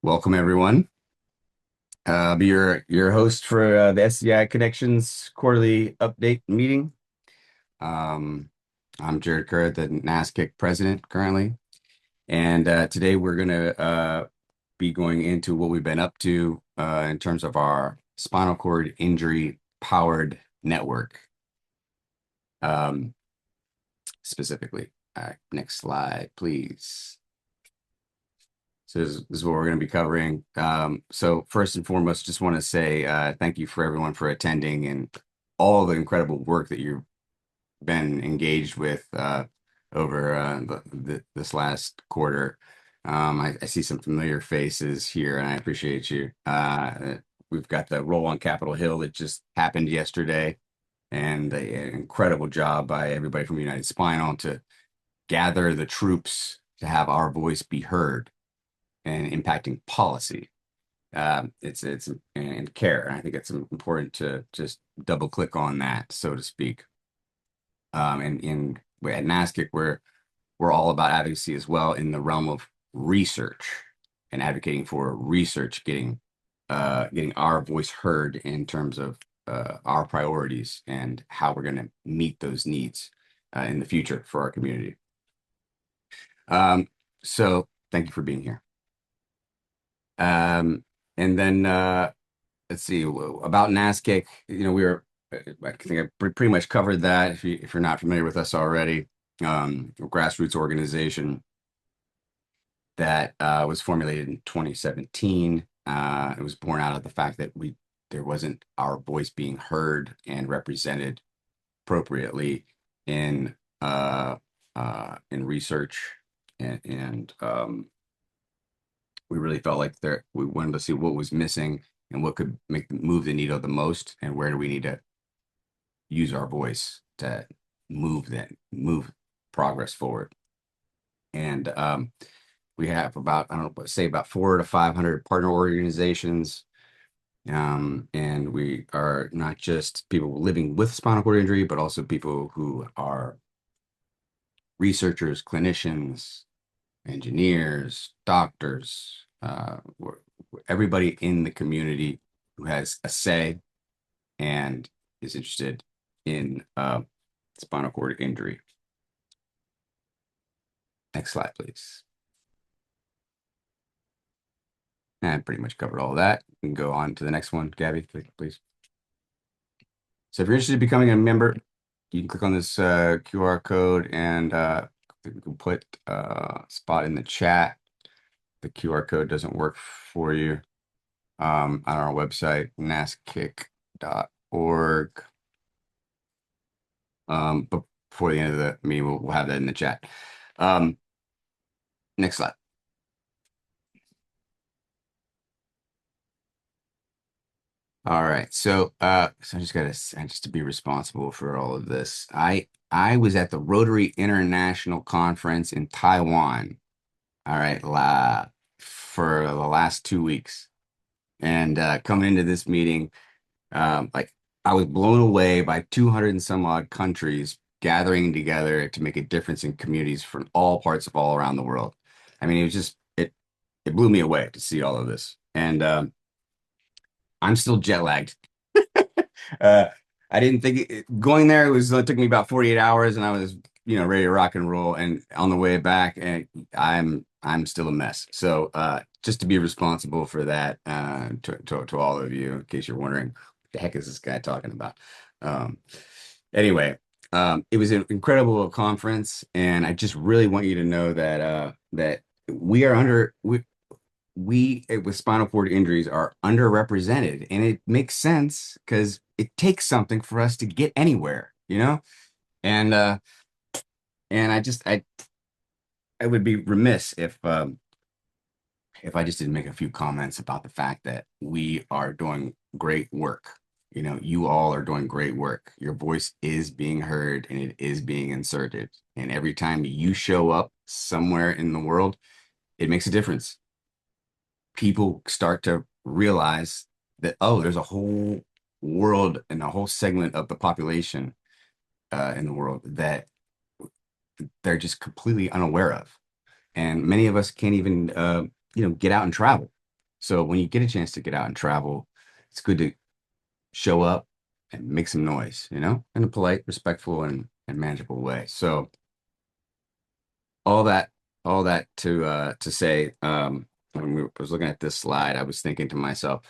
Welcome, everyone. I'll be your host for the SCI Connections quarterly update meeting. Um, I'm Jared Kerr, the NASCIC president currently, and today we're going to be going into what we've been up to in terms of our spinal cord injury powered network, um, specifically. All right, next slide, please. So this is what we're going to be covering. So first and foremost, just want to say thank you for everyone for attending and all the incredible work that you've been engaged with over this last quarter. I see some familiar faces here, and I appreciate you. We've got the roll on Capitol Hill that just happened yesterday, and an incredible job by everybody from United Spinal to gather the troops to have our voice be heard and impacting policy. It's and care. And I think it's important to just double click on that, so to speak. And at NASCIC, we're all about advocacy as well in the realm of research and advocating for research getting our voice heard in terms of our priorities and how we're going to meet those needs in the future for our community. So thank you for being here. And then let's see about NASCIC. I think I pretty much covered that. If you're not familiar with us already, a grassroots organization that was formulated in 2017. It was born out of the fact that there wasn't our voice being heard and represented appropriately in research and we really felt like we wanted to see what was missing and what could move the needle the most, and where do we need to use our voice to move progress forward. And we have about, I don't know, say about 400 to 500 partner organizations. And we are not just people living with spinal cord injury, but also people who are researchers, clinicians, engineers, doctors, everybody in the community who has a say and is interested in spinal cord injury. Next slide, please. And I pretty much covered all of that. We can go on to the next one. Gabby, please. So if you're interested in becoming a member, you can click on this QR code and you can put a spot in the chat. The QR code doesn't work for you on our website, nascic.org. But before the end of the meeting, we'll have that in the chat. Next slide. All right, so I just to be responsible for all of this. I was at the Rotary International Conference in Taiwan. All right, for the last 2 weeks, and coming into this meeting, like I was blown away by 200 and some odd countries gathering together to make a difference in communities from all parts of all around the world. I mean, it blew me away to see all of this, and I'm still jet lagged. Uh, I didn't think going there it took me about 48 hours, and I was ready to rock and roll. And on the way back, and I'm still a mess. So just to be responsible for that, to all of you, in case you're wondering, what the heck is this guy talking about? Anyway, it was an incredible conference, and I just really want you to know that we with spinal cord injuries are underrepresented, and it makes sense because it takes something for us to get anywhere, and I would be remiss if I just didn't make a few comments about the fact that we are doing great work. You all are doing great work. Your voice is being heard and it is being inserted, and every time you show up somewhere in the world, it makes a difference. People start to realize that, oh, there's a whole world and a whole segment of the population in the world that they're just completely unaware of. And many of us can't even, get out and travel. So when you get a chance to get out and travel, it's good to show up and make some noise, in a polite, respectful, and manageable way. So all that, all that to say, when was looking at this slide, I was thinking to myself,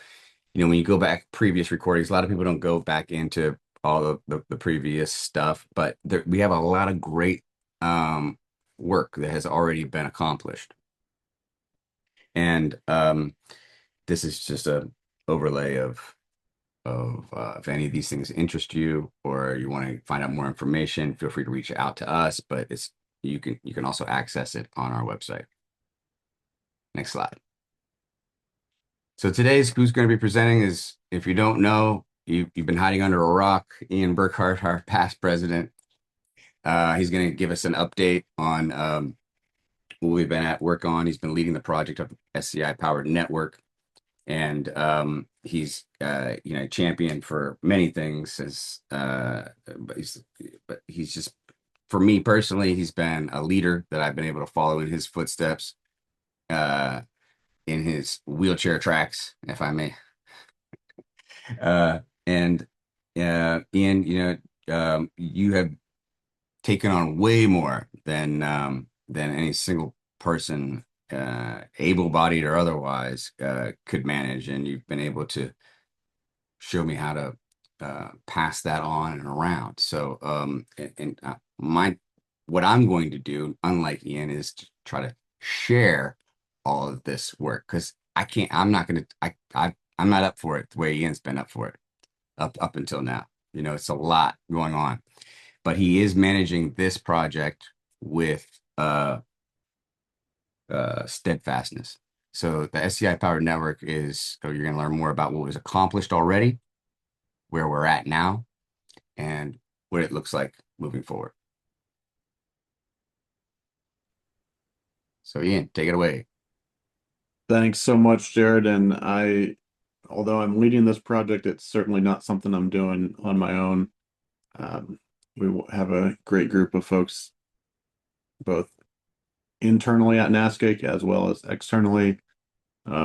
when you go back previous recordings, a lot of people don't go back into all the previous stuff, but we have a lot of great work that has already been accomplished. And this is just a overlay of if any of these things interest you or you want to find out more information, feel free to reach out to us, but you can also access it on our website. Next slide. So today's who's going to be presenting is, if you don't know, you've been hiding under a rock. Ian Burkhart, our past president. He's going to give us an update on what we've been at work on. He's been leading the project of SCI-Powered Network, and he's champion for many things. But he's just, for me personally, he's been a leader that I've been able to follow in his footsteps, in his wheelchair tracks, if I may. And Ian, you have taken on way more than any single person, able-bodied or otherwise, could manage, and you've been able to show me how to pass that on and around. So, what I'm going to do, unlike Ian, is to try to share all of this work, because I can't. I'm not going to. I'm not up for it the way Ian's been up for it up until now. It's a lot going on, but he is managing this project with steadfastness. So the SCI Powered Network you're going to learn more about what was accomplished already, where we're at now, and what it looks like moving forward. So Ian, take it away. Thanks so much, Jared. And although I'm leading this project, it's certainly not something I'm doing on my own. Um, we have a great group of folks, both internally at NASCIC as well as externally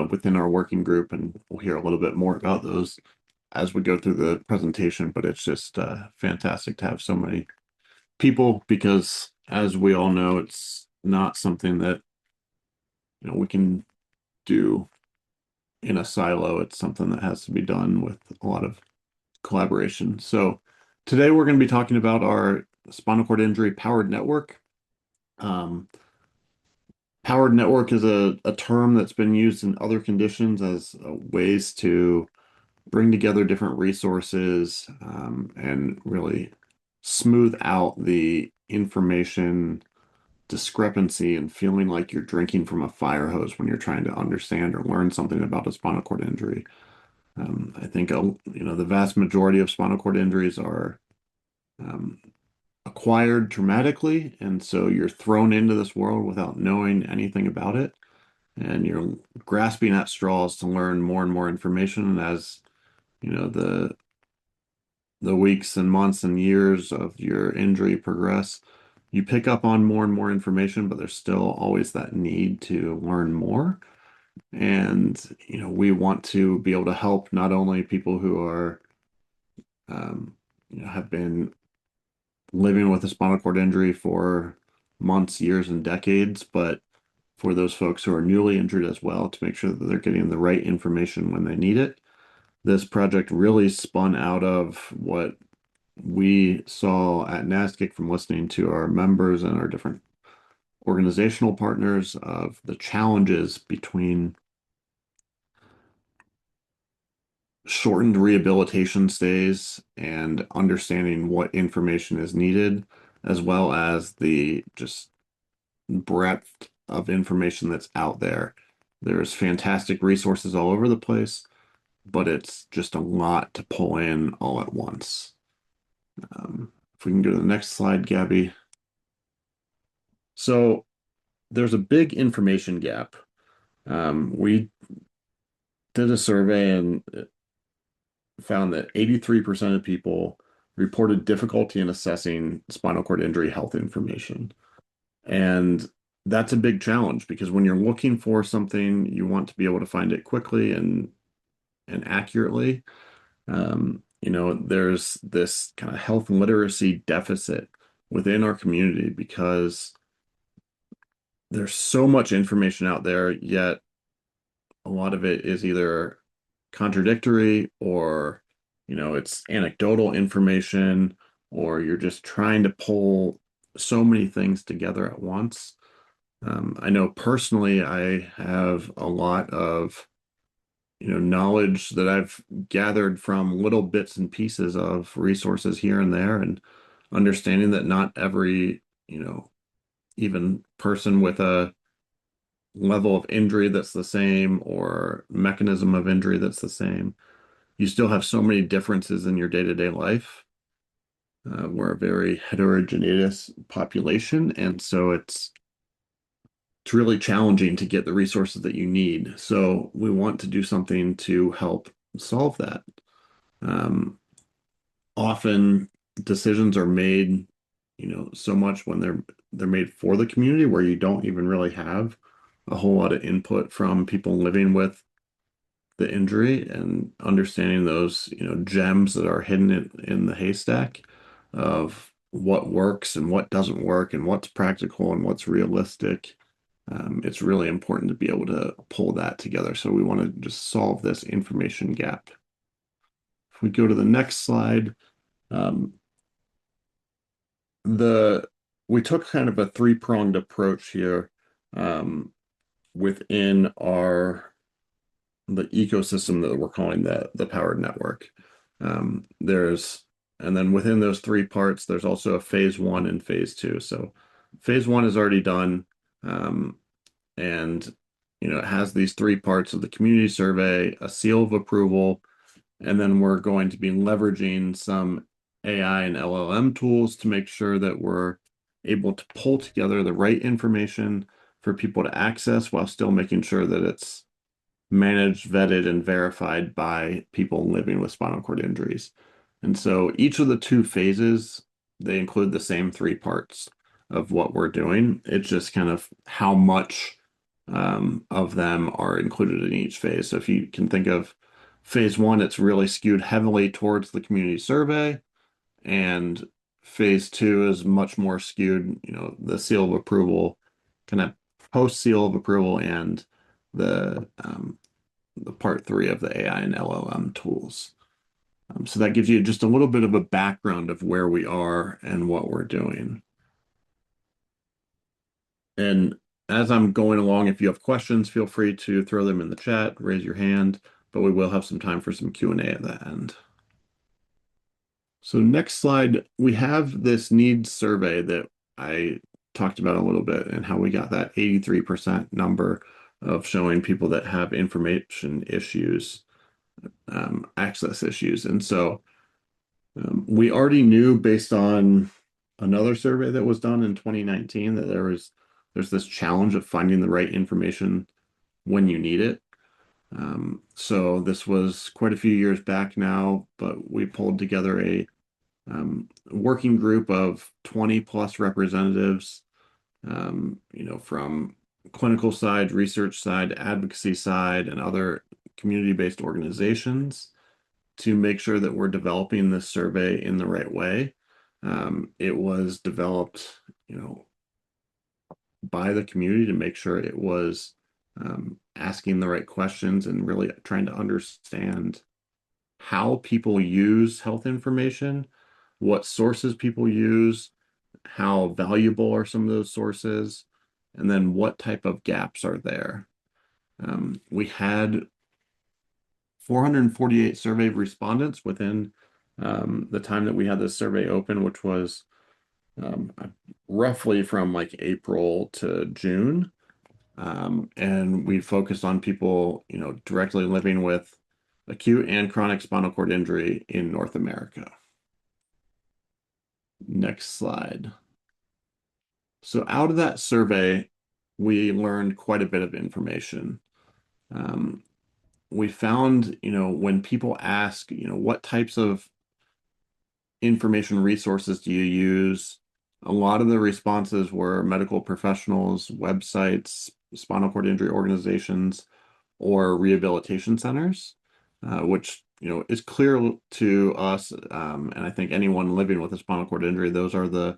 within our working group, and we'll hear a little bit more about those as we go through the presentation. But it's just fantastic to have so many people because, as we all know, it's not something that we can do in a silo. It's something that has to be done with a lot of collaboration. So today we're going to be talking about our spinal cord injury powered network. Um, Powered network is a term that's been used in other conditions as ways to bring together different resources and really smooth out the information discrepancy and feeling like you're drinking from a fire hose when you're trying to understand or learn something about a spinal cord injury. I think the vast majority of spinal cord injuries are um, acquired traumatically, and so you're thrown into this world without knowing anything about it, and you're grasping at straws to learn more and more information. And as the weeks and months and years of your injury progress, you pick up on more and more information, but there's still always that need to learn more. And we want to be able to help not only people who are have been living with a spinal cord injury for months, years, and decades, but for those folks who are newly injured as well, to make sure that they're getting the right information when they need it. This project really spun out of what we saw at NASCIC from listening to our members and our different organizational partners of the challenges between shortened rehabilitation stays and understanding what information is needed, as well as the just breadth of information that's out there. There's fantastic resources all over the place, but it's just a lot to pull in all at once. If we can go to the next slide, Gabby. So there's a big information gap. We did a survey and found that 83% of people reported difficulty in assessing spinal cord injury health information. And that's a big challenge because when you're looking for something, you want to be able to find it quickly and accurately. There's this kind of health literacy deficit within our community because there's so much information out there, yet a lot of it is either contradictory or, it's anecdotal information, or you're just trying to pull so many things together at once. I know personally, I have a lot of, knowledge that I've gathered from little bits and pieces of resources here and there, and understanding that not every, even person with a level of injury that's the same or mechanism of injury that's the same. You still have so many differences in your day-to-day life. We're a very heterogeneous population, and so it's really challenging to get the resources that you need. So we want to do something to help solve that. Um, Often decisions are made, so much when they're made for the community where you don't even really have a whole lot of input from people living with the injury, and understanding those, gems that are hidden in the haystack of what works and what doesn't work and what's practical and what's realistic. It's really important to be able to pull that together. So we want to just solve this information gap. If we go to the next slide, um, the we took kind of a three-pronged approach here um, within our the ecosystem that we're calling the powered network. There's and then within those three parts, there's also a phase one and phase two. So phase one is already done, um, and it has these three parts of the community survey, a seal of approval, and then we're going to be leveraging some AI and LLM tools to make sure that we're able to pull together the right information for people to access while still making sure that it's managed, vetted, and verified by people living with spinal cord injuries. And so each of the two phases, they include the same three parts of what we're doing. It's just kind of how much of them are included in each phase. So if you can think of phase one, it's really skewed heavily towards the community survey, and phase two is much more skewed, the seal of approval, kind of post seal of approval, and the part three of the AI and LLM tools. So that gives you just a little bit of a background of where we are and what we're doing. And as I'm going along, if you have questions, feel free to throw them in the chat, raise your hand, but we will have some time for some Q&A at the end. So next slide, we have this needs survey that I talked about a little bit, and how we got that 83% number of showing people that have information issues, access issues. And so we already knew based on another survey that was done in 2019 that there's this challenge of finding the right information when you need it. So this was quite a few years back now, but we pulled together a working group of 20 plus representatives, from clinical side, research side, advocacy side, and other community-based organizations, to make sure that we're developing this survey in the right way. It was developed, by the community to make sure it was asking the right questions and really trying to understand how people use health information, what sources people use, how valuable are some of those sources, and then what type of gaps are there. We had 448 survey respondents within the time that we had this survey open, which was um, roughly from like April to June. And we focused on people, directly living with acute and chronic spinal cord injury in North America. Next slide. So out of that survey, we learned quite a bit of information. Um, we found, when people ask, what types of information resources do you use? A lot of the responses were medical professionals, websites, spinal cord injury organizations, or rehabilitation centers, which is clear to us, and I think anyone living with a spinal cord injury. Those are the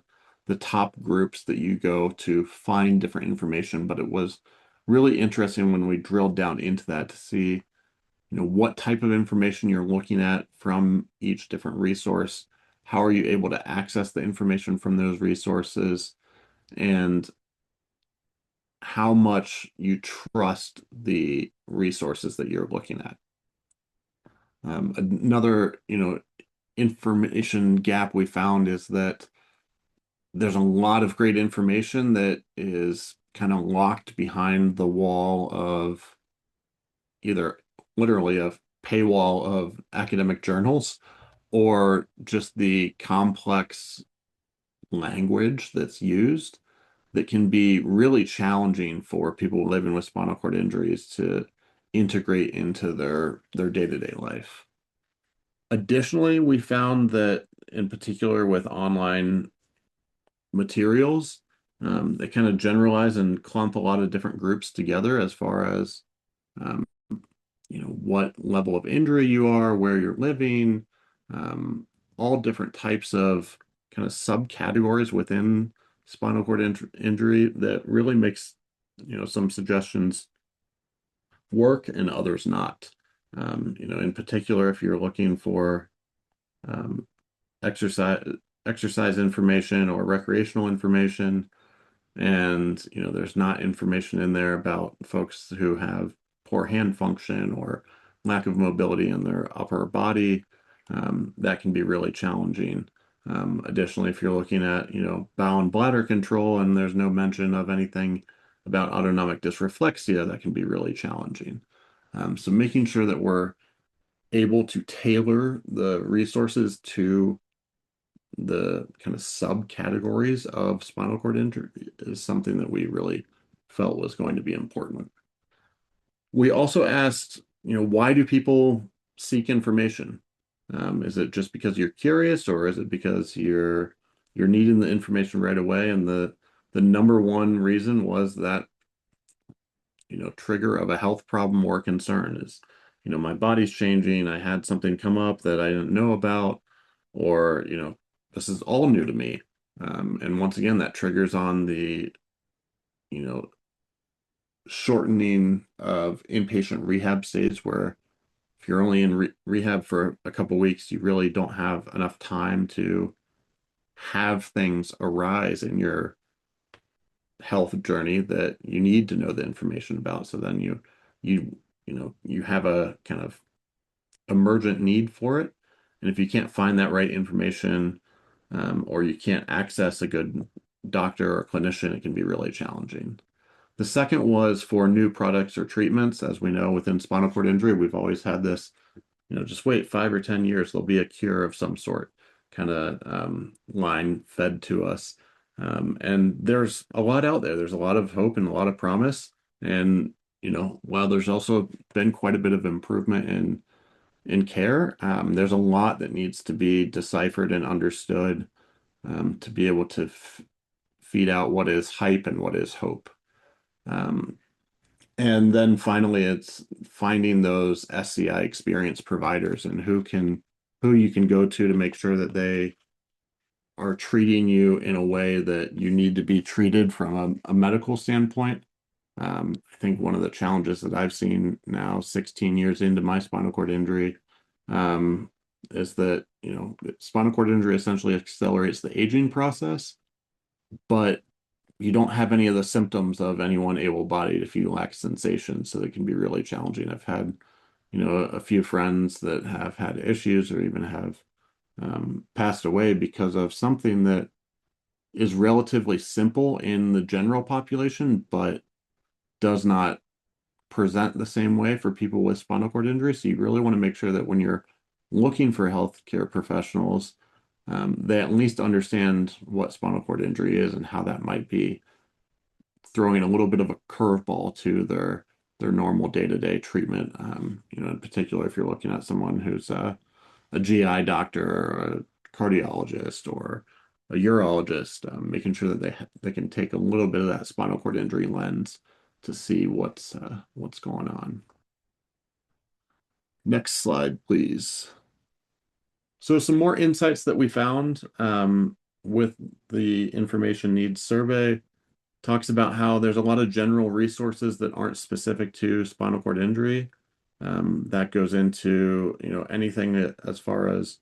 top groups that you go to find different information. But it was really interesting when we drilled down into that to see what type of information you're looking at from each different resource. How are you able to access the information from those resources, and how much you trust the resources that you're looking at. Another, information gap we found is that there's a lot of great information that is kind of locked behind the wall of either literally a paywall of academic journals, or just the complex language that's used that can be really challenging for people living with spinal cord injuries to integrate into their day-to-day life. Additionally, we found that in particular with online materials, they kind of generalize and clump a lot of different groups together as far as um, what level of injury you are, where you're living, all different types of kind of subcategories within spinal cord injury that really makes some suggestions work and others not. In particular, if you're looking for um, exercise exercise information or recreational information, and there's not information in there about folks who have poor hand function or lack of mobility in their upper body. That can be really challenging. Additionally, if you're looking at bowel and bladder control and there's no mention of anything about autonomic dysreflexia, that can be really challenging. So making sure that we're able to tailor the resources to the kind of subcategories of spinal cord injury is something that we really felt was going to be important. We also asked, why do people seek information? Is it just because you're curious, or is it because you're needing the information right away? And the number one reason was that trigger of a health problem or concern is, my body's changing. I had something come up that I didn't know about, or, this is all new to me. And once again, that triggers on the, you know, shortening of inpatient rehab stays where if you're only in rehab for a couple weeks, you really don't have enough time to have things arise in your health journey that you need to know the information about. So then you you have a kind of emergent need for it. And if you can't find that right information, or you can't access a good doctor or clinician, it can be really challenging. The second was for new products or treatments. As we know, within spinal cord injury, we've always had this, just wait 5 or 10 years, there'll be a cure of some sort kind of line fed to us. And there's a lot out there. There's a lot of hope and a lot of promise. And, while there's also been quite a bit of improvement in care, there's a lot that needs to be deciphered and understood, to be able to feed out what is hype and what is hope. Um, and then finally, it's finding those SCI experience providers and who you can go to make sure that they are treating you in a way that you need to be treated from a medical standpoint. I think one of the challenges that I've seen now, 16 years into my spinal cord injury, is that, spinal cord injury essentially accelerates the aging process, but you don't have any of the symptoms of anyone able-bodied if you lack sensation. So it can be really challenging. I've had, a few friends that have had issues or even have passed away because of something that is relatively simple in the general population, but does not present the same way for people with spinal cord injury. So you really want to make sure that when you're looking for healthcare professionals, they at least understand what spinal cord injury is and how that might be throwing a little bit of a curveball to their normal day-to-day treatment. In particular, if you're looking at someone who's a GI doctor or a cardiologist or a urologist, making sure that they can take a little bit of that spinal cord injury lens to see what's going on. Next slide, please. So some more insights that we found with the information needs survey talks about how there's a lot of general resources that aren't specific to spinal cord injury. That goes into, anything as far as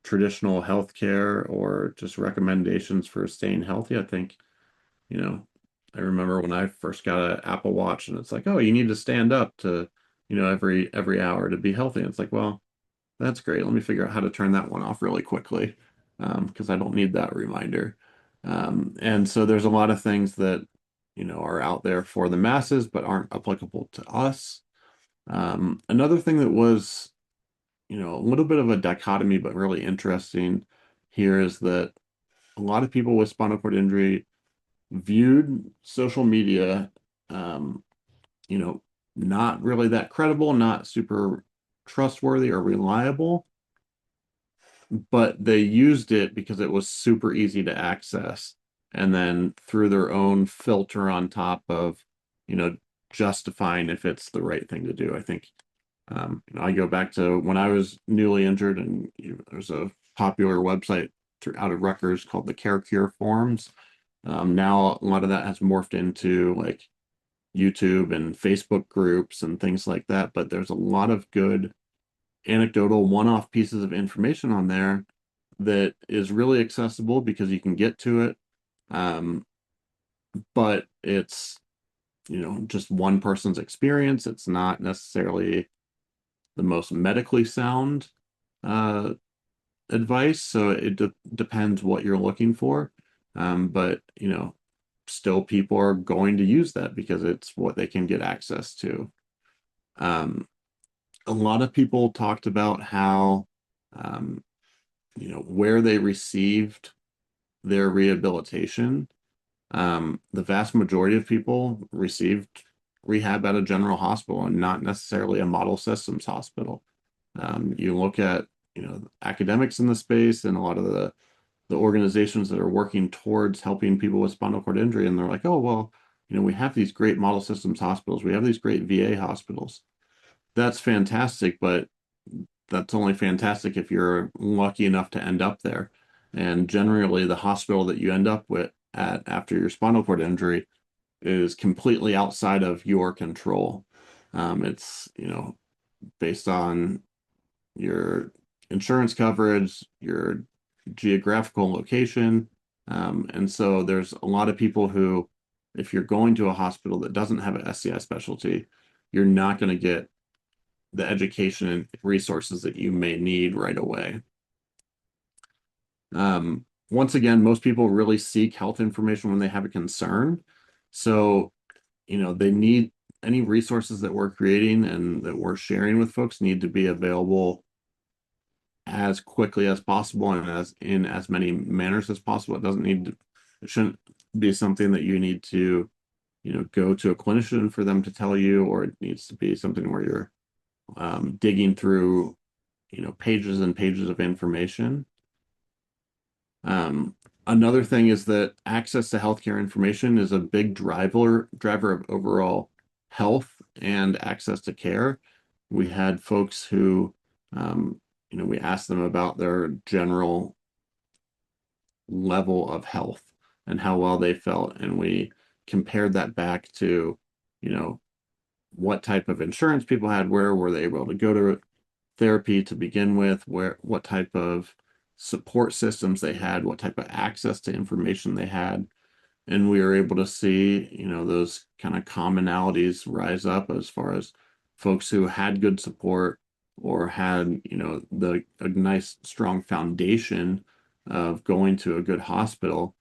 traditional healthcare or just recommendations for staying healthy. I think, you know, I remember when I first got an Apple Watch and it's like, oh, you need to stand up to, every hour to be healthy. And it's like, well, that's great. Let me figure out how to turn that one off really quickly, because I don't need that reminder. And so there's a lot of things that, are out there for the masses, but aren't applicable to us. Another thing that was, a little bit of a dichotomy, but really interesting here is that a lot of people with spinal cord injury viewed social media, um, you know, not really that credible, not super trustworthy or reliable, but they used it because it was super easy to access. And then through their own filter on top of, you know, justifying if it's the right thing to do. I think, I go back to when I was newly injured, and there's a popular website out of Rutgers called the Care Cure forums. Now a lot of that has morphed into like YouTube and Facebook groups and things like that, but there's a lot of good anecdotal one-off pieces of information on there that is really accessible because you can get to it. Um, but it's, just one person's experience. It's not necessarily the most medically sound uh, advice. So it depends what you're looking for. But, still people are going to use that because it's what they can get access to. Um, a lot of people talked about how, um, where they received their rehabilitation. The vast majority of people received rehab at a general hospital and not necessarily a model systems hospital. You look at, academics in the space and a lot of the organizations that are working towards helping people with spinal cord injury, and they're like, oh, well, we have these great model systems hospitals. We have these great VA hospitals. That's fantastic, but that's only fantastic if you're lucky enough to end up there. And generally, the hospital that you end up with at after your spinal cord injury is completely outside of your control. It's, based on your insurance coverage, your geographical location. And so there's a lot of people who, if you're going to a hospital that doesn't have an SCI specialty, you're not going to get the education and resources that you may need right away. Once again, most people really seek health information when they have a concern. So, they need any resources that we're creating and that we're sharing with folks need to be available as quickly as possible and in as many manners as possible. It shouldn't be something that you need to, go to a clinician for them to tell you, or it needs to be something where you're digging through, pages and pages of information. Another thing is that access to healthcare information is a big driver of overall health and access to care. We had folks who, we asked them about their general level of health and how well they felt, and we compared that back to, you know, what type of insurance people had, where were they able to go to therapy to begin with, what type of support systems they had, what type of access to information they had. And we were able to see, those kind of commonalities rise up as far as folks who had good support or had, a nice strong foundation of going to a good hospital,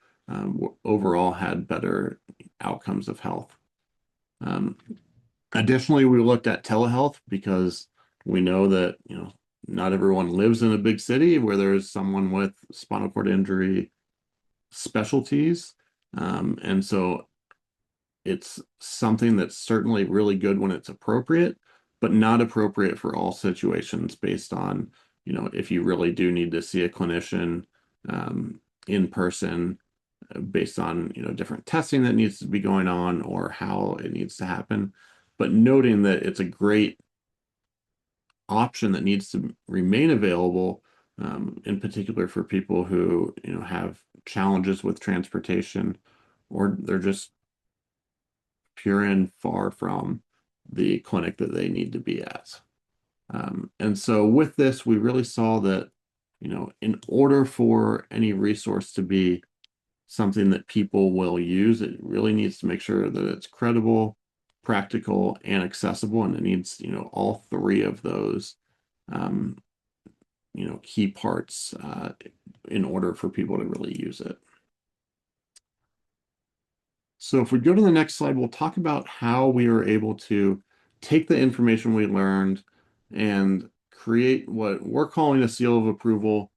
overall had better outcomes of health. Um, Additionally, we looked at telehealth because we know that, not everyone lives in a big city where there's someone with spinal cord injury specialties. And so it's something that's certainly really good when it's appropriate, but not appropriate for all situations based on, if you really do need to see a clinician, in person based on, different testing that needs to be going on or how it needs to happen. But noting that it's a great option that needs to remain available, in particular for people who, have challenges with transportation or they're just pure and far from the clinic that they need to be at. And so with this, we really saw that, in order for any resource to be something that people will use, it really needs to make sure that it's credible, practical, and accessible. And it needs, all three of those, um, key parts in order for people to really use it. So if we go to the next slide, we'll talk about how we were able to take the information we learned and create what we're calling a seal of approval.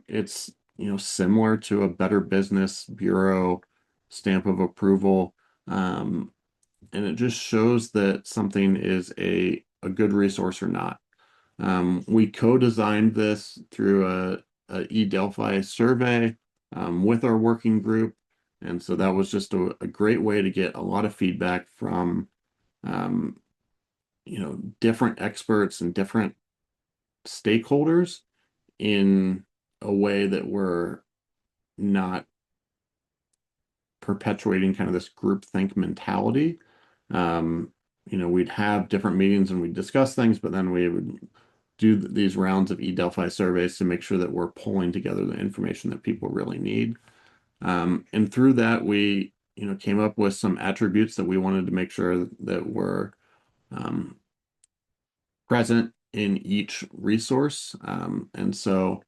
It's, similar to a Better Business Bureau stamp of approval. Um, and it just shows that something is a good resource or not. We co-designed this through a eDelphi survey with our working group. And so that was just a great way to get a lot of feedback from, um, different experts and different stakeholders in a way that we're not perpetuating kind of this groupthink mentality. Um, we'd have different meetings and we'd discuss things, but then we would do these rounds of eDelphi surveys to make sure that we're pulling together the information that people really need. And through that, we, came up with some attributes that we wanted to make sure that were um, present in each resource. And so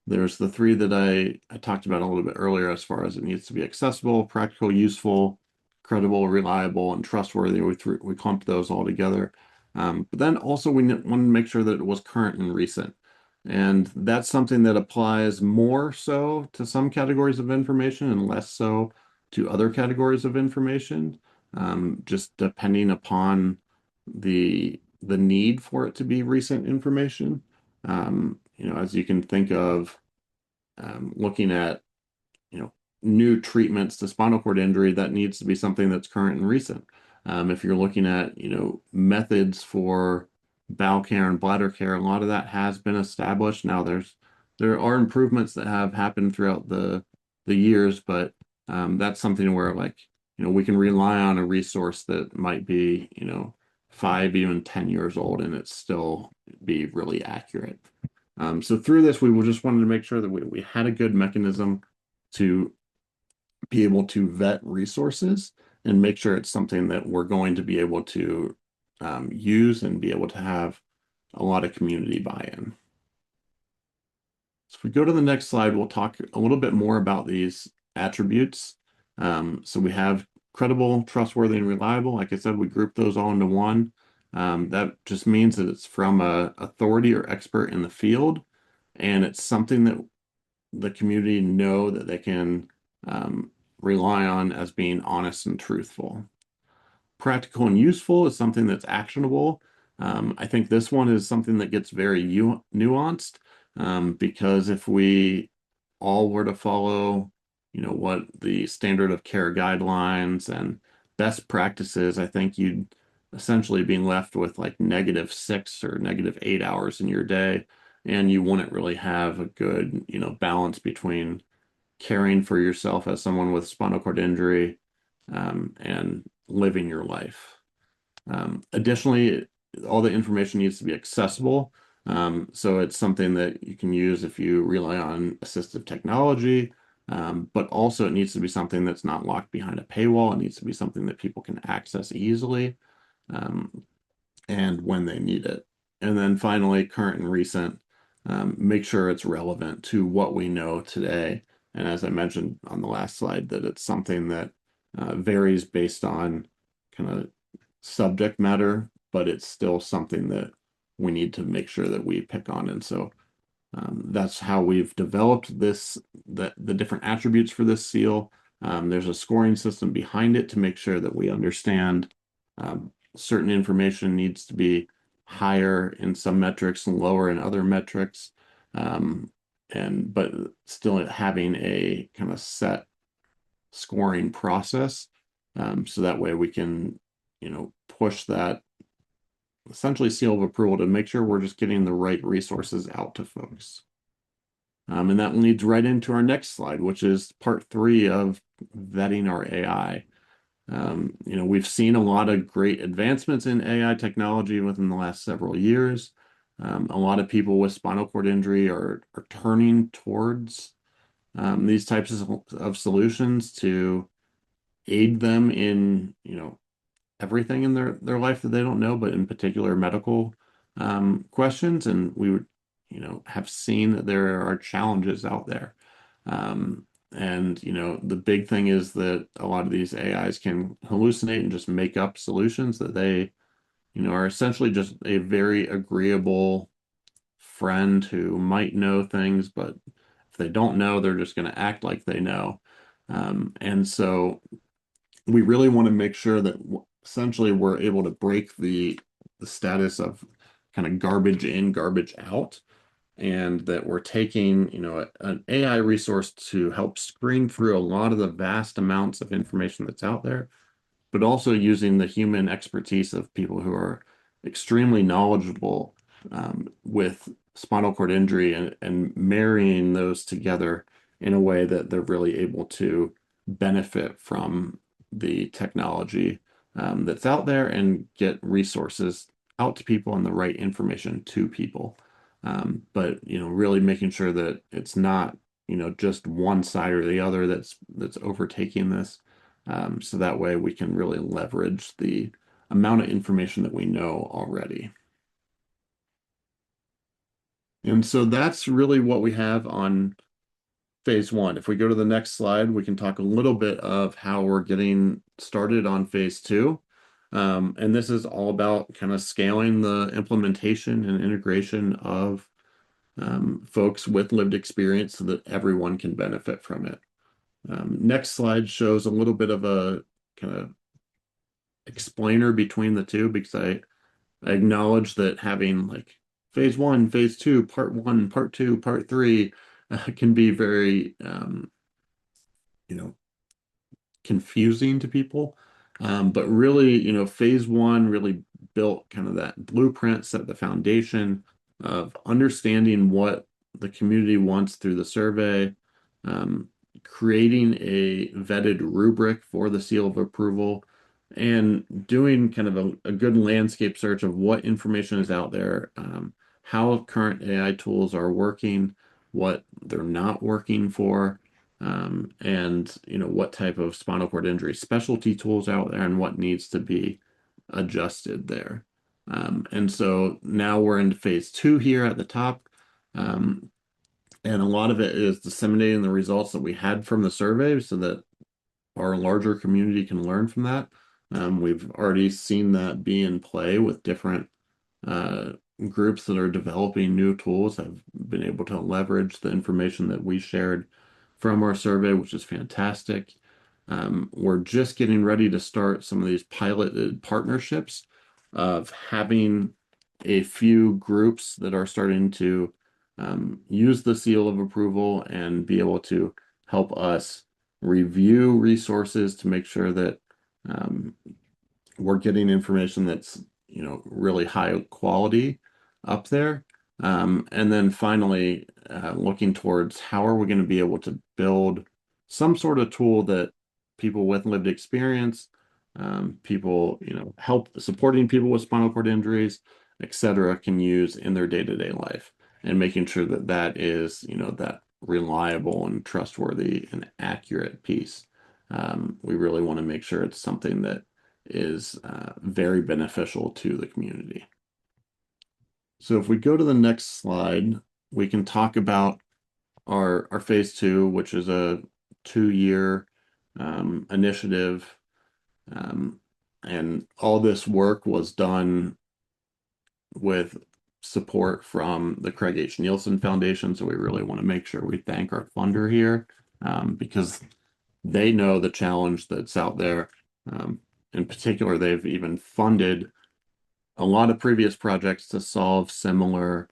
there's the three that I talked about a little bit earlier as far as it needs to be accessible, practical, useful, credible, reliable, and trustworthy. We clumped those all together. But then also we want to make sure that it was current and recent. And that's something that applies more so to some categories of information and less so to other categories of information, just depending upon the need for it to be recent information. As you can think of looking at, you know, new treatments to spinal cord injury, that needs to be something that's current and recent. If you're looking at, methods for bowel care and bladder care, a lot of that has been established. Now there are improvements that have happened throughout the years, but that's something where like, we can rely on a resource that might be, 5, even 10 years old, and it still be really accurate. So through this, we just wanted to make sure that we had a good mechanism to be able to vet resources and make sure it's something that we're going to be able to use and be able to have a lot of community buy-in. So if we go to the next slide, we'll talk a little bit more about these attributes. So we have credible, trustworthy, and reliable. Like I said, we group those all into one. That just means that it's from a authority or expert in the field, and it's something that the community know that they can rely on as being honest and truthful. Practical and useful is something that's actionable. I think this one is something that gets very nuanced because if we all were to follow, what the standard of care guidelines and best practices, I think you'd essentially be left with like -6 or -8 hours in your day, and you wouldn't really have a good, balance between caring for yourself as someone with spinal cord injury and living your life. Additionally, all the information needs to be accessible. So it's something that you can use if you rely on assistive technology, but also it needs to be something that's not locked behind a paywall. It needs to be something that people can access easily and when they need it. And then finally, current and recent, make sure it's relevant to what we know today. And as I mentioned on the last slide, that it's something that varies based on kind of subject matter, but it's still something that we need to make sure that we pick on. And so that's how we've developed the different attributes for this seal. There's a scoring system behind it to make sure that we understand certain information needs to be higher in some metrics and lower in other metrics. but still having a kind of set scoring process. So that way we can, push that essentially seal of approval to make sure we're just getting the right resources out to folks. And that leads right into our next slide, which is part 3 of vetting our AI. We've seen a lot of great advancements in AI technology within the last several years. A lot of people with spinal cord injury are turning towards these types of solutions to aid them in, everything in their life that they don't know, but in particular medical questions. And we would, have seen that there are challenges out there. Um, and the big thing is that a lot of these AIs can hallucinate and just make up solutions that they, are essentially just a very agreeable friend who might know things, but if they don't know, they're just going to act like they know. And so we really want to make sure that essentially we're able to break the status of kind of garbage in, garbage out, and that we're taking, an AI resource to help screen through a lot of the vast amounts of information that's out there, but also using the human expertise of people who are extremely knowledgeable with spinal cord injury and marrying those together in a way that they're really able to benefit from the technology that's out there and get resources out to people and the right information to people. But really making sure that it's not, just one side or the other that's overtaking this. So that way we can really leverage the amount of information that we know already. And so that's really what we have on phase 1. If we go to the next slide, we can talk a little bit of how we're getting started on phase 2. And this is all about kind of scaling the implementation and integration of folks with lived experience so that everyone can benefit from it. Next slide shows a little bit of a kind of explainer between the two because I acknowledge that having like phase 1, phase 2, part 1, part 2, part 3 can be very, you know, confusing to people. But really, phase 1 really built kind of that blueprint, set the foundation of understanding what the community wants through the survey, um, creating a vetted rubric for the seal of approval, and doing kind of a good landscape search of what information is out there, how current AI tools are working, what they're not working for, and what type of spinal cord injury specialty tools out there and what needs to be adjusted there. And so now we're into phase 2 here at the top. Um, and a lot of it is disseminating the results that we had from the survey so that our larger community can learn from that. We've already seen that be in play with different uh, groups that are developing new tools have been able to leverage the information that we shared from our survey, which is fantastic. We're just getting ready to start some of these piloted partnerships of having a few groups that are starting to use the seal of approval and be able to help us review resources to make sure that um, we're getting information that's, really high quality up there. And then finally, looking towards how are we going to be able to build some sort of tool that people with lived experience, people, help supporting people with spinal cord injuries, etc., can use in their day-to-day life, and making sure that that is, that reliable and trustworthy and accurate piece. We really want to make sure it's something that is very beneficial to the community. So if we go to the next slide, we can talk about our phase 2, which is a 2-year initiative. Um, and all this work was done with support from the Craig H. Nielsen Foundation. So we really want to make sure we thank our funder here because they know the challenge that's out there. In particular, they've even funded a lot of previous projects to solve similar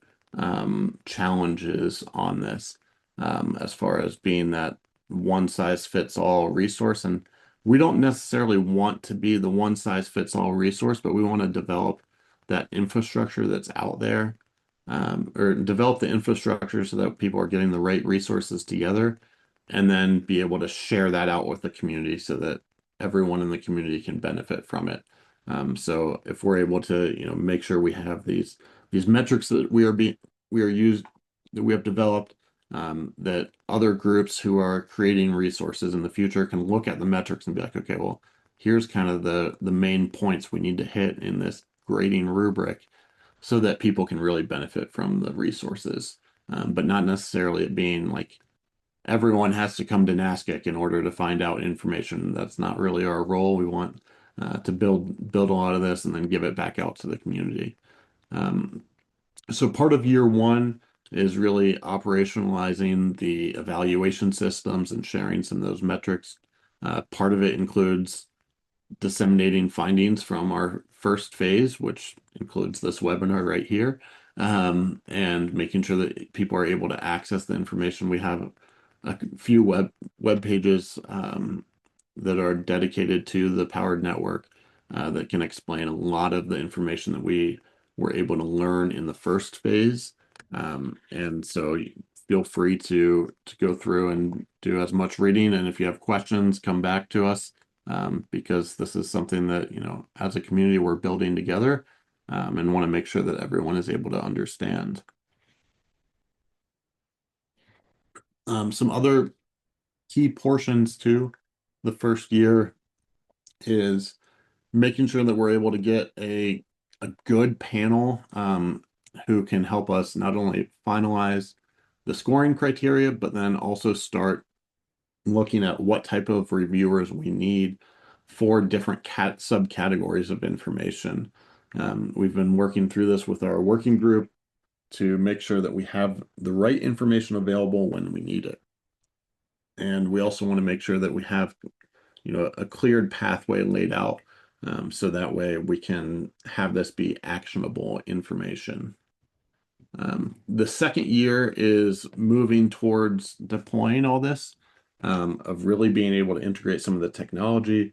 challenges on this. as far as being that one size fits all resource. And we don't necessarily want to be the one size fits all resource, but we want to develop that infrastructure that's out there, or develop the infrastructure so that people are getting the right resources together, and then be able to share that out with the community so that everyone in the community can benefit from it. So if we're able to, make sure we have these metrics that we are used that we have developed, that other groups who are creating resources in the future can look at the metrics and be like, okay, well, here's kind of the main points we need to hit in this grading rubric so that people can really benefit from the resources. But not necessarily it being like everyone has to come to NASCIC in order to find out information. That's not really our role. We want to build a lot of this and then give it back out to the community. Um, so part of year one is really operationalizing the evaluation systems and sharing some of those metrics. Part of it includes disseminating findings from our first phase, which includes this webinar right here, and making sure that people are able to access the information. We have a few web pages that are dedicated to the Powered Network that can explain a lot of the information that we were able to learn in the first phase. And so feel free to go through and do as much reading. And if you have questions, come back to us, because this is something that, as a community, we're building together, and want to make sure that everyone is able to understand. Some other key portions to the first year is making sure that we're able to get a good panel, who can help us not only finalize the scoring criteria, but then also start looking at what type of reviewers we need for different subcategories of information. We've been working through this with our working group to make sure that we have the right information available when we need it. And we also want to make sure that we have, a cleared pathway laid out, so that way we can have this be actionable information. The second year is moving towards deploying all this, of really being able to integrate some of the technology,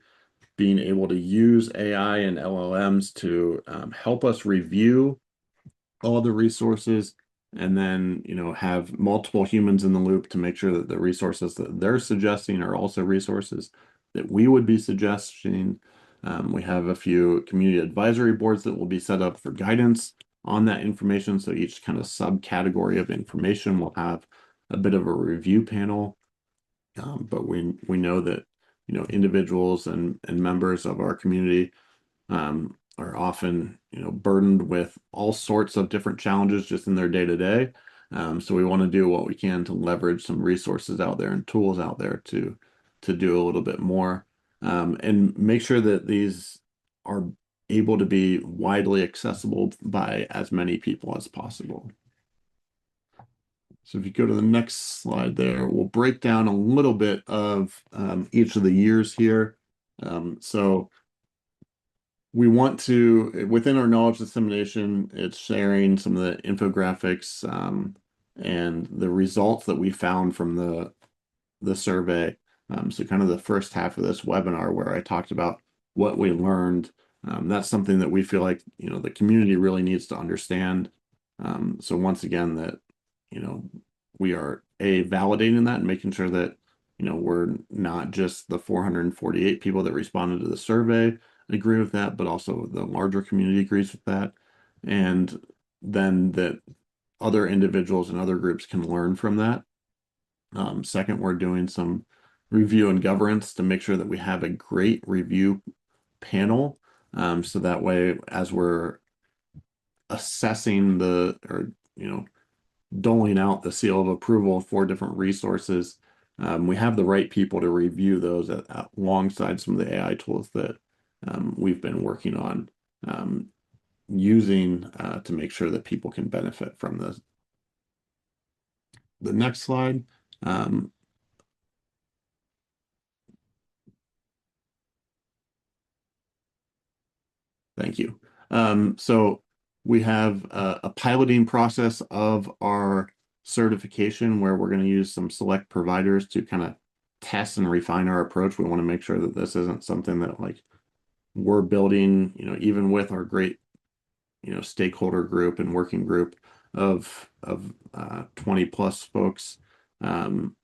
being able to use AI and LLMs to help us review all the resources, and then, have multiple humans in the loop to make sure that the resources that they're suggesting are also resources that we would be suggesting. We have a few community advisory boards that will be set up for guidance on that information. So each kind of subcategory of information will have a bit of a review panel. But we know that, individuals and members of our community are often, burdened with all sorts of different challenges just in their day to day. So we want to do what we can to leverage some resources out there and tools out there to do a little bit more, and make sure that these are able to be widely accessible by as many people as possible. So if you go to the next slide there, we'll break down a little bit of each of the years here. So we want to, within our knowledge dissemination, it's sharing some of the infographics, and the results that we found from the survey. So kind of the first half of this webinar where I talked about what we learned, that's something that we feel like, the community really needs to understand. So once again, that, we are validating that and making sure that, we're not just the 448 people that responded to the survey agree with that, but also the larger community agrees with that. And then that other individuals and other groups can learn from that. Second, we're doing some review and governance to make sure that we have a great review panel. So that way, as we're assessing or, doling out the seal of approval for different resources, we have the right people to review those alongside some of the AI tools that we've been working on, using to make sure that people can benefit from this. The next slide. Thank you. So we have a piloting process of our certification where we're going to use some select providers to kind of test and refine our approach. We want to make sure that this isn't something that like we're building, even with our great, stakeholder group and working group of 20 plus folks. Um,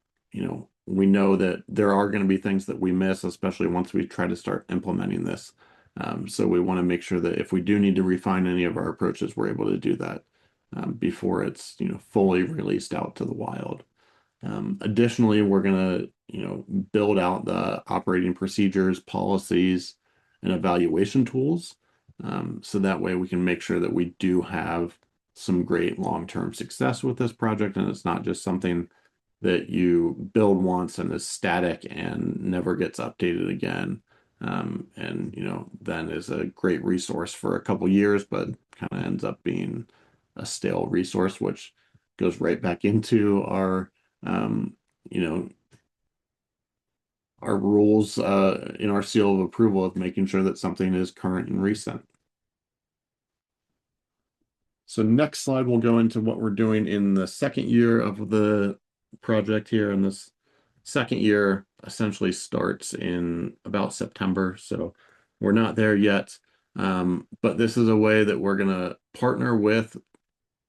we know that there are going to be things that we miss, especially once we try to start implementing this. So we want to make sure that if we do need to refine any of our approaches, we're able to do that before it's, fully released out to the wild. Additionally, we're going to, build out the operating procedures, policies, and evaluation tools. So that way we can make sure that we do have some great long-term success with this project, and it's not just something that you build once and is static and never gets updated again. And then is a great resource for a couple years, but kind of ends up being a stale resource, which goes right back into um, you know, our rules in our seal of approval of making sure that something is current and recent. So next slide, we'll go into what we're doing in the second year of the project here. And this second year essentially starts in about September. So we're not there yet. But this is a way that we're going to partner with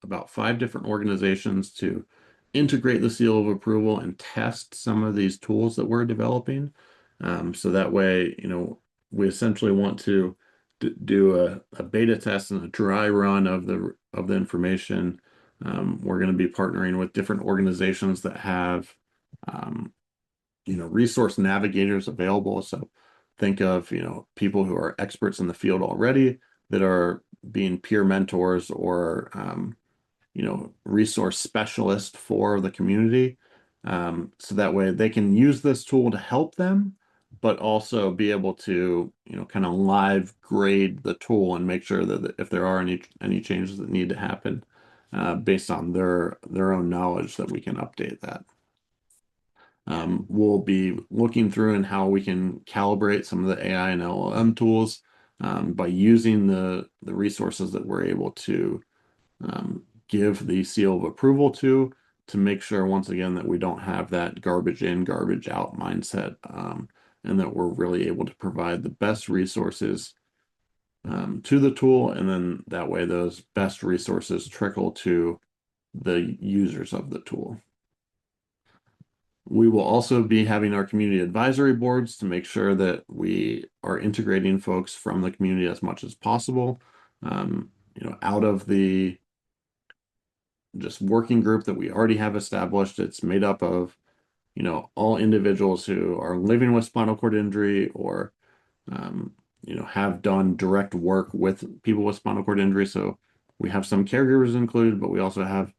about 5 different organizations to integrate the seal of approval and test some of these tools that we're developing. So that way, we essentially want to do a beta test and a dry run of the information. We're going to be partnering with different organizations that have, um, resource navigators available. So think of, people who are experts in the field already that are being peer mentors or resource specialist for the community. So that way they can use this tool to help them, but also be able to, kind of live grade the tool and make sure that if there are any changes that need to happen, based on their own knowledge, that we can update that. We'll be looking through and how we can calibrate some of the AI and LLM tools by using the resources that we're able to give the seal of approval to make sure, once again, that we don't have that garbage in, garbage out mindset, and that we're really able to provide the best resources to the tool. And then that way, those best resources trickle to the users of the tool. We will also be having our community advisory boards to make sure that we are integrating folks from the community as much as possible, out of the just working group that we already have established. It's made up of, all individuals who are living with spinal cord injury or, have done direct work with people with spinal cord injury. So we have some caregivers included, but we also have,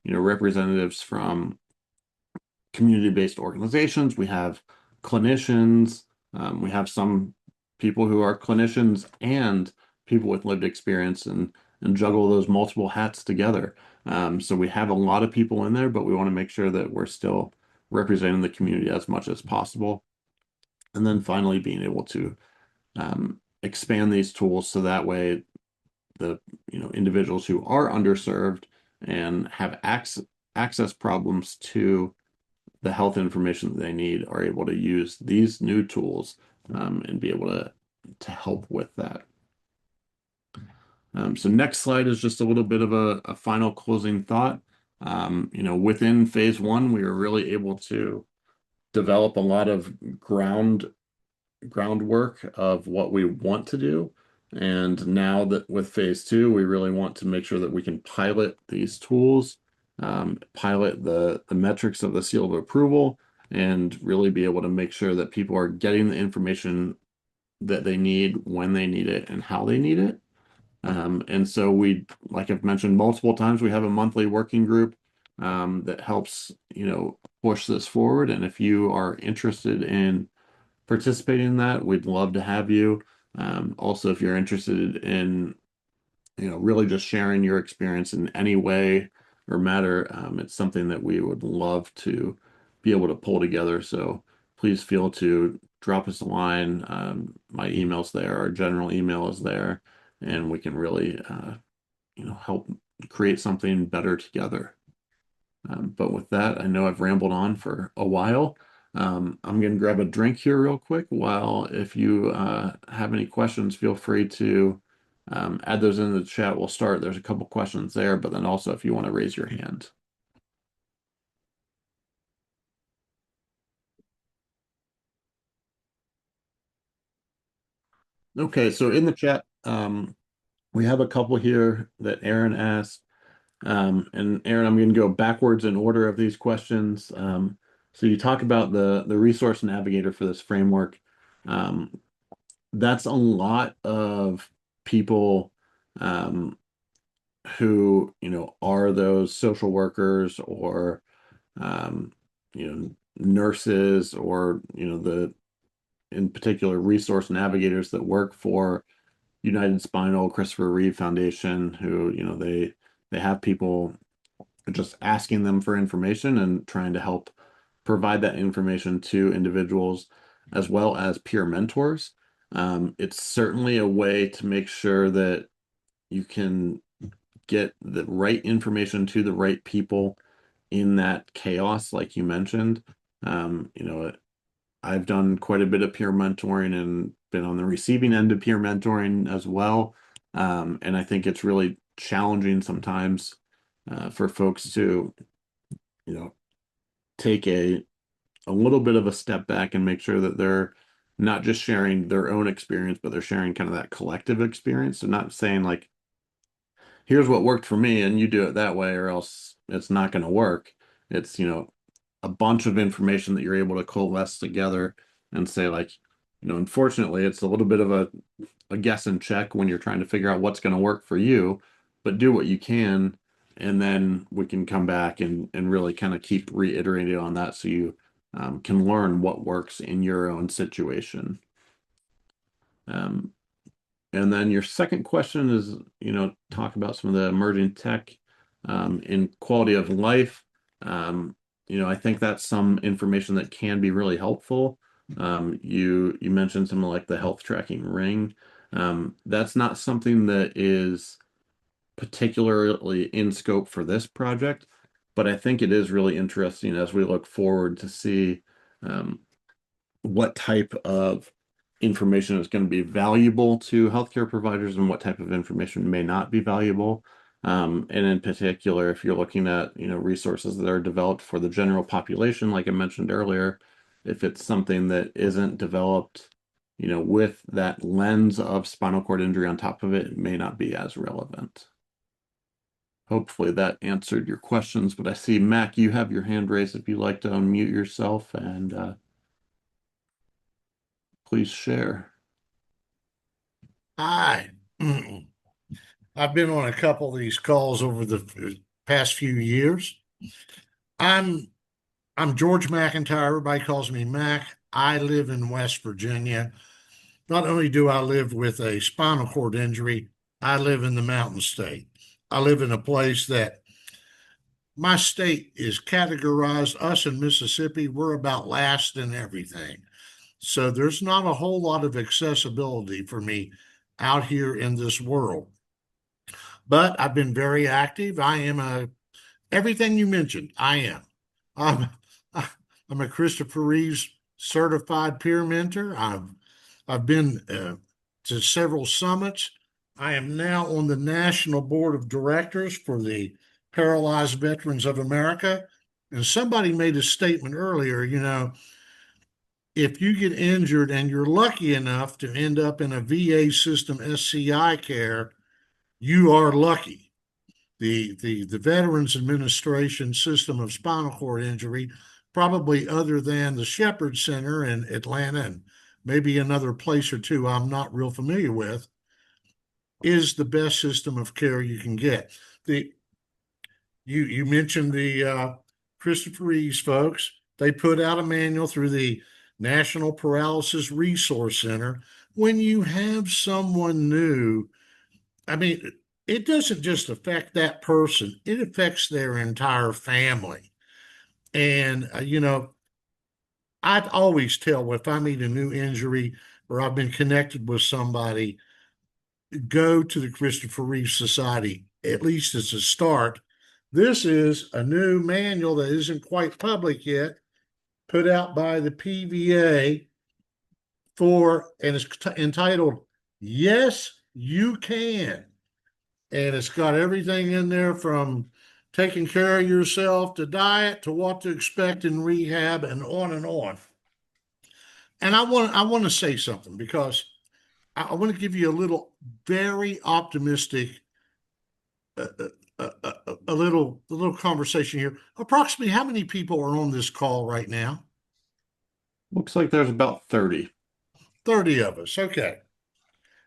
representatives from community-based organizations. We have clinicians. We have some people who are clinicians and people with lived experience and juggle those multiple hats together. So we have a lot of people in there, but we want to make sure that we're still representing the community as much as possible. And then finally, being able to expand these tools so that way the individuals who are underserved and have access problems to the health information that they need are able to use these new tools and be able to help with that. So next slide is just a little bit of a final closing thought. Within phase one, we were really able to develop a lot of groundwork of what we want to do. And now that with phase two, we really want to make sure that we can pilot these tools, pilot the metrics of the seal of approval, and really be able to make sure that people are getting the information that they need when they need it and how they need it. And so like I've mentioned multiple times, we have a monthly working group that helps, push this forward. And if you are interested in participating in that, we'd love to have you. Also, if you're interested in, really just sharing your experience in any way or matter, it's something that we would love to be able to pull together. So please feel to drop us a line. My email's there, our general email is there, and we can really, help create something better together. But with that, I know I've rambled on for a while. I'm going to grab a drink here real quick. While if you have any questions, feel free to add those into the chat. We'll start. There's a couple questions there, but then also if you want to raise your hand. Okay, so in the chat, we have a couple here that Aaron asked. And Aaron, I'm going to go backwards in order of these questions. So you talk about the resource navigator for this framework. Um, that's a lot of people who, are those social workers or um, nurses or, the in particular resource navigators that work for United Spinal, Christopher Reeve Foundation, who, they have people just asking them for information and trying to help provide that information to individuals as well as peer mentors. It's certainly a way to make sure that you can get the right information to the right people in that chaos, like you mentioned. I've done quite a bit of peer mentoring and been on the receiving end of peer mentoring as well. And I think it's really challenging sometimes for folks to, you know, take a little bit of a step back and make sure that they're not just sharing their own experience, but they're sharing kind of that collective experience. So not saying like, here's what worked for me and you do it that way or else it's not going to work. It's, a bunch of information that you're able to coalesce together and say like, unfortunately, it's a little bit of a guess and check when you're trying to figure out what's going to work for you, but do what you can. And then we can come back and really kind of keep reiterating on that so you can learn what works in your own situation. Um, and then your second question is, talk about some of the emerging tech in quality of life. Um, I think that's some information that can be really helpful. You mentioned something like the health tracking ring. That's not something that is particularly in scope for this project, but I think it is really interesting as we look forward to see um, what type of information is going to be valuable to healthcare providers and what type of information may not be valuable. And in particular, if you're looking at, resources that are developed for the general population, like I mentioned earlier, if it's something that isn't developed, with that lens of spinal cord injury on top of it, it may not be as relevant. Hopefully that answered your questions, but I see Mac, you have your hand raised if you'd like to unmute yourself and please share. Hi. I've been on a couple of these calls over the past few years. I'm I'm George McIntyre. Everybody calls me Mac. I live in West Virginia. Not only do I live with a spinal cord injury, I live in the Mountain State. I live in a place that my state is categorized, us in Mississippi, we're about last in everything. So there's not a whole lot of accessibility for me out here in this world. But I've been very active. I am everything you mentioned. I am. I'm I'm a Christopher Reeves certified peer mentor. I've been to several summits. I am now on the national board of directors for the Paralyzed Veterans of America. And somebody made a statement earlier, if you get injured and you're lucky enough to end up in a VA system SCI care, you are lucky. The Veterans Administration system of spinal cord injury, probably other than the Shepherd Center in Atlanta and maybe another place or two I'm not real familiar with, is the best system of care you can get. You mentioned the Christopher Reeves folks. They put out a manual through the National Paralysis Resource Center. When you have someone new, I mean, it doesn't just affect that person, it affects their entire family. And, I'd always tell if I meet a new injury or I've been connected with somebody, go to the Christopher Reeve Society, at least as a start, This is a new manual that isn't quite public yet, put out by the PVA and it's entitled Yes, You Can. And it's got everything in there from taking care of yourself to diet to what to expect in rehab and on and on. And I want to say something because I want to give you a little very optimistic a little conversation here. Approximately how many people are on this call right now? Looks like there's about 30. 30 of us. Okay.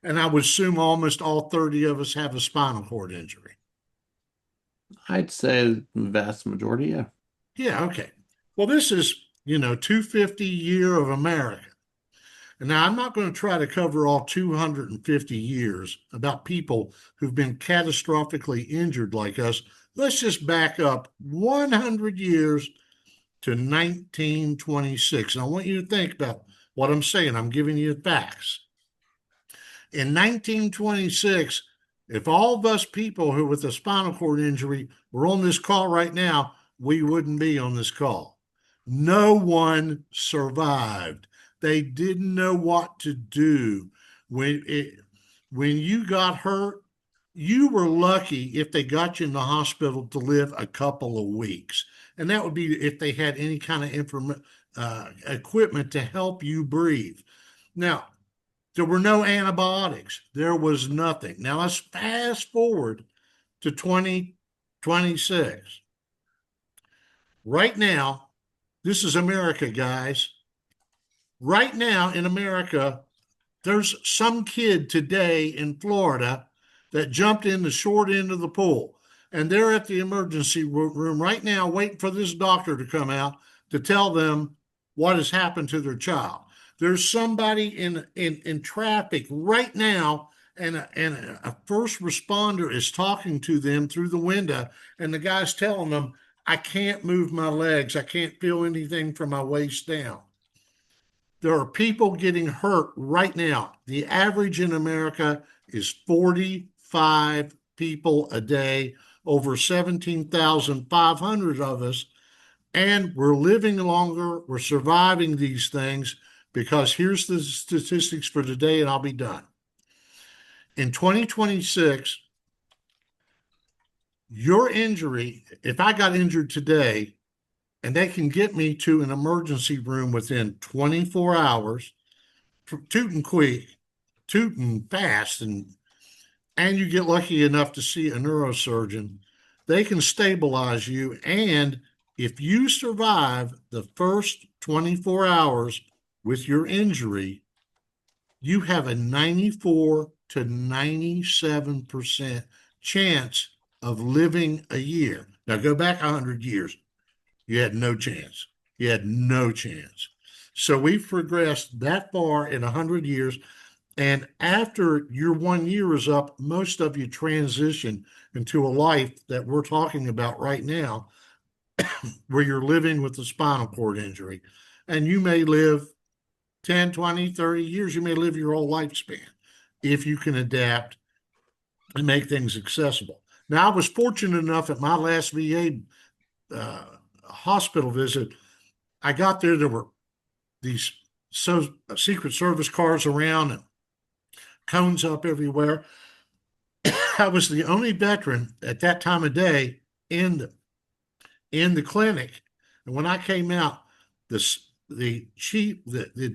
And I would assume almost all 30 of us have a spinal cord injury. I'd say the vast majority, yeah. Yeah, okay. Well, this is, 250 year of America. And now I'm not going to try to cover all 250 years about people who've been catastrophically injured like us. Let's just back up 100 years to 1926. And I want you to think about what I'm saying. I'm giving you facts. In 1926, if all of us people who with a spinal cord injury were on this call right now, we wouldn't be on this call. No one survived. They didn't know what to do. When you got hurt, you were lucky if they got you in the hospital to live a couple of weeks. And that would be if they had any kind of equipment to help you breathe. Now, there were no antibiotics. There was nothing. Now let's fast forward to 2026. Right now, this is America, guys. Right now in America, there's some kid today in Florida that jumped in the short end of the pool. And they're at the emergency room right now waiting for this doctor to come out to tell them what has happened to their child. There's somebody in traffic right now, and a first responder is talking to them through the window, and the guy's telling them, I can't move my legs. I can't feel anything from my waist down. There are people getting hurt right now. The average in America is 45 people a day, over 17,500 of us, and we're living longer. We're surviving these things because here's the statistics for today, and I'll be done. In 2026, your injury, if I got injured today, and they can get me to an emergency room within 24 hours, tooting quick, tooting fast, and you get lucky enough to see a neurosurgeon, they can stabilize you. And if you survive the first 24 hours with your injury, you have a 94 to 97% chance of living a year. Now go back 100 years. You had no chance. You had no chance. So we've progressed that far in 100 years. And after your 1 year is up, most of you transition into a life that we're talking about right now, where you're living with a spinal cord injury. And you may live 10, 20, 30 years. You may live your whole lifespan if you can adapt and make things accessible. Now, I was fortunate enough at my last VA hospital visit, I got there were these Secret Service cars around and cones up everywhere. I was the only veteran at that time of day in the clinic. And when I came out, the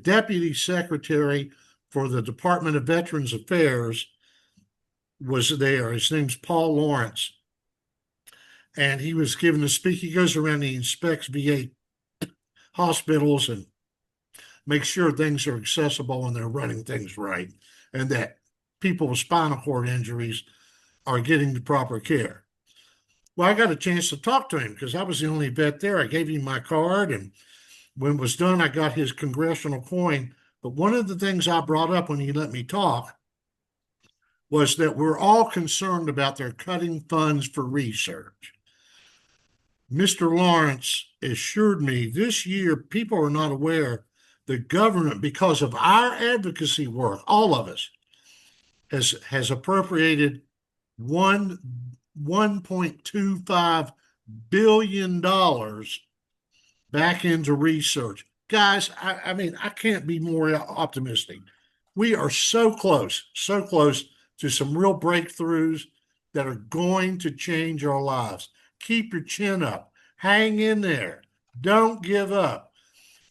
deputy secretary for the Department of Veterans Affairs was there. His name's Paul Lawrence. And he was given a speak. He goes around and he inspects VA hospitals and makes sure things are accessible and they're running things right, and that people with spinal cord injuries are getting the proper care. Well, I got a chance to talk to him because I was the only vet there. I gave him my card, and when it was done, I got his congressional coin. But one of the things I brought up when he let me talk was that we're all concerned about their cutting funds for research. Mr. Lawrence assured me this year people are not aware the government, because of our advocacy work, all of us, has appropriated $1.25 billion back into research. Guys, I mean, I can't be more optimistic. We are so close to some real breakthroughs that are going to change our lives. Keep your chin up, hang in there, don't give up.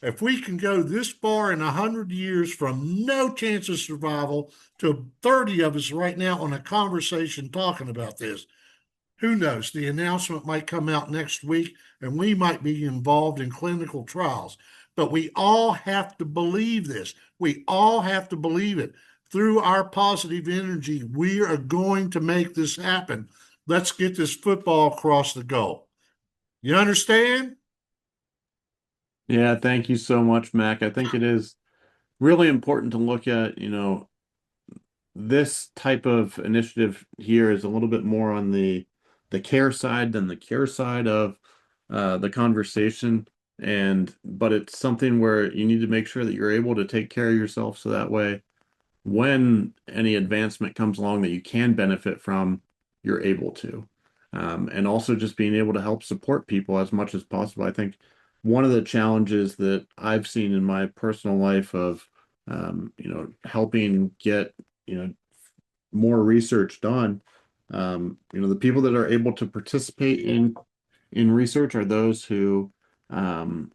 If we can go this far in 100 years from no chance of survival to 30 of us right now on a conversation talking about this, who knows? The announcement might come out next week and we might be involved in clinical trials. But we all have to believe this. We all have to believe it. Through our positive energy, we are going to make this happen. Let's get this football across the goal. You understand? Yeah, thank you so much, Mac. I think it is really important to look at, this type of initiative here is a little bit more on the care side than the care side of the conversation. And but it's something where you need to make sure that you're able to take care of yourself so that way when any advancement comes along that you can benefit from, you're able to. And also just being able to help support people as much as possible. I think one of the challenges that I've seen in my personal life of, helping get, you know, more research done, the people that are able to participate in research are those who, kind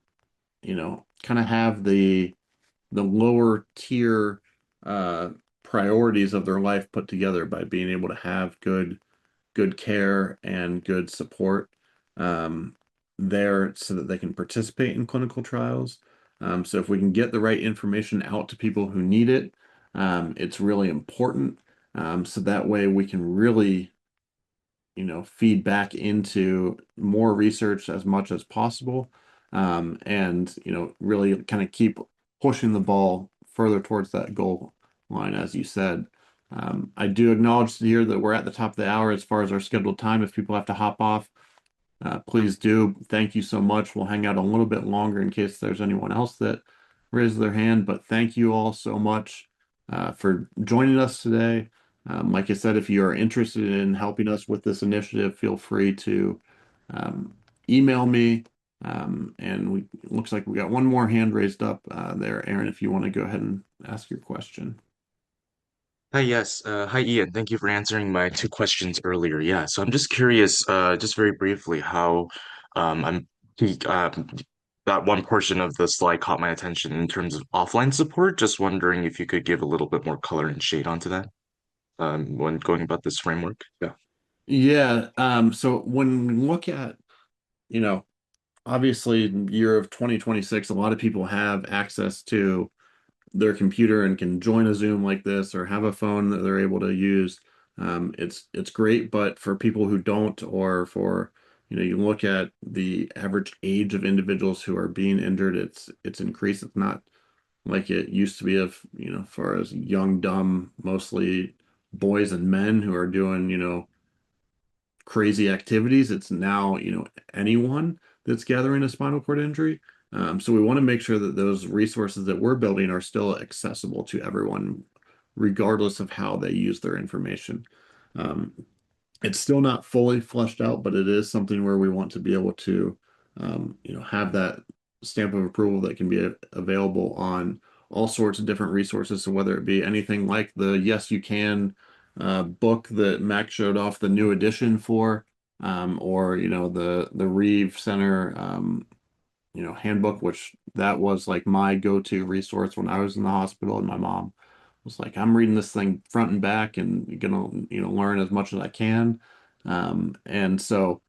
of have the lower tier uh, priorities of their life put together by being able to have good care and good support um, there so that they can participate in clinical trials. So if we can get the right information out to people who need it, it's really important. So that way we can really, feed back into more research as much as possible, and really kind of keep pushing the ball further towards that goal line, as you said. I do acknowledge here that we're at the top of the hour as far as our scheduled time. If people have to hop off, please do. Thank you so much. We'll hang out a little bit longer in case there's anyone else that raised their hand, but thank you all so much for joining us today. Like I said, if you are interested in helping us with this initiative, feel free to um, email me. And looks like we got one more hand raised up there. Aaron, if you want to go ahead and ask your question. Hi, yes. Hi, Ian. Thank you for answering my two questions earlier. Yeah, so I'm just curious, just very briefly, how I'm he, that one portion of the slide caught my attention in terms of offline support. Just wondering if you could give a little bit more color and shade onto that when going about this framework. Yeah. Yeah. So when we look at, you know, obviously year of 2026, a lot of people have access to their computer and can join a Zoom like this or have a phone that they're able to use. It's great, but for people who don't, or for, you look at the average age of individuals who are being injured, it's increased. It's not like it used to be of, far as young, dumb, mostly boys and men who are doing, crazy activities. It's now, anyone that's gathering a spinal cord injury. So we want to make sure that those resources that we're building are still accessible to everyone, regardless of how they use their information. Um, it's still not fully fleshed out, but it is something where we want to be able to, have that stamp of approval that can be available on all sorts of different resources. So whether it be anything like the Yes You Can book that Mac showed off the new edition for, or the Reeve Center handbook, which that was like my go-to resource when I was in the hospital, and my mom was like, I'm reading this thing front and back and gonna, learn as much as I can. And so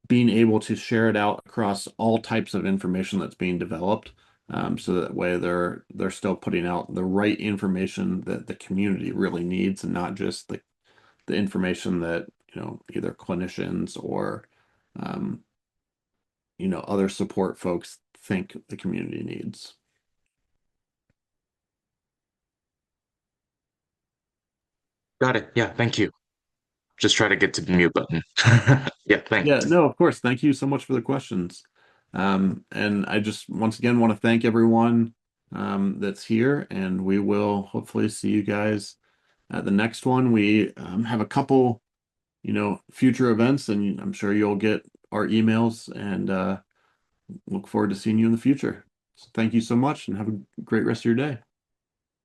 being able to share it out across all types of information that's being developed, so that way they're still putting out the right information that the community really needs, and not just the information that, either clinicians or um, other support folks think the community needs. Got it. Yeah, thank you. Just try to get to the mute button. Yeah, Yeah, thanks. no, of course. Thank you so much for the questions. And I just once again want to thank everyone that's here, and we will hopefully see you guys at the next one. We have a couple, future events, and I'm sure you'll get our emails and look forward to seeing you in the future. So thank you so much and have a great rest of your day.